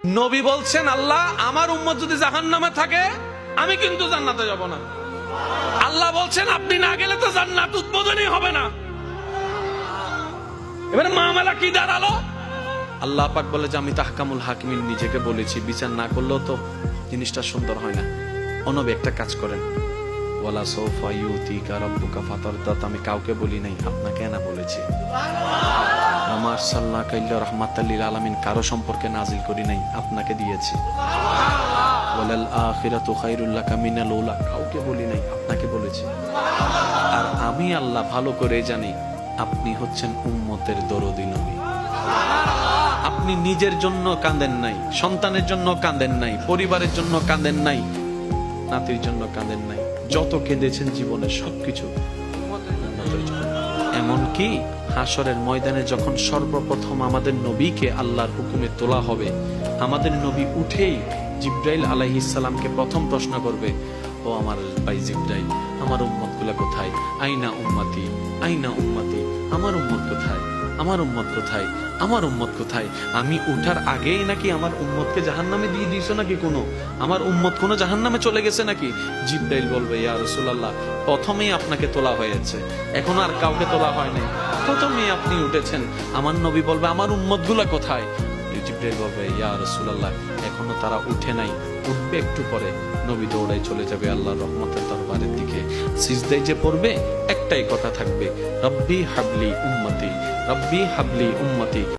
নবী বলছেন, আল্লাহ আমার উম্মত যদি জাহান্নামে থাকে আমি কিন্তু জান্নাতে যাব না। আল্লাহ বলছেন আপনি না গেলে তো জান্নাত উদ্বোধনই হবে না। এবারে মামলা কি দাঁড়ালো? আল্লাহ পাক বলে যে আমি তাহকামুল হাকিমিন নিজেকে বলেছি, বিচার না করলেও তো জিনিসটা সুন্দর হয় না। অনবী একটা কাজ করেন, ওয়ালা সাউফা ইউতিকা রাব্বুকা ফাতারদা, আমি কাউকে বলি নাই, আপনাকে না বলেছি। আমার সাল্লাল্লাহু আলাইহি রাহমাতাল লিল আলামিন কারো সম্পর্কে নাজিল করি নাই, আপনাকে দিয়েছি। ওয়ালাল আখিরাতু খায়রুল লাকা মিনাল উলা, কাউকে বলি নাই, আপনাকে বলেছি। আর আমি আল্লাহ ভালো করে জানি আপনি হচ্ছেন উম্মতের দরদী নবী। আপনি নিজের জন্য কাঁদেন নাই, সন্তানের জন্য কাঁদেন নাই, পরিবারের জন্য কাঁদেন নাই, নাতির জন্য কাঁদেন নাই, যত কেঁদেছেন জীবনে সবকিছু এমনকি হাসরের ময়দানে যখন সর্বপ্রথম আমাদের নবীকে আল্লাহর হুকুমে তোলা হবে, আমাদের নবী উঠেই জিব্রাইল আলাইহিস সালামকে প্রথম প্রশ্ন করবে, ও আমার ভাই জিব্রাইল, আমার উম্মত গুলা কোথায়? আইনা উম্মতি, আইনা উম্মতি, আমার উম্মত কোথায়? আমার উম্মত কোথায়? আমার উম্মত কোথায়? আমি উঠার আগেই নাকি আমার উম্মতকে জাহান্নামে দিয়ে দিয়েছো নাকি? আমার উম্মত কোনো জাহান্নামে চলে গেছে নাকি? জিব্রাইল বলবে, ইয়া রাসূলুল্লাহ, প্রথমেই আপনাকে তোলা হয়েছে, এখন আর কাউকে তোলা হয় নাই, প্রথমেই আপনি উঠেছেন। আমার নবী বলবে, আমার উম্মত গুলা কোথায়? জিব্রাইল বলবে, ইয়া রাসূলুল্লাহ, এখনো তারা উঠে নাই, উঠবে একটু পরে। নবী দৌড়াই চলে যাবে আল্লাহর রহমতের দরবারের দিকে। সিজদায় যে পড়বে, একটাই কথা থাকবে, রব্বি হাবলি উম্মতি, রব্বি হাবলি উম্মতি।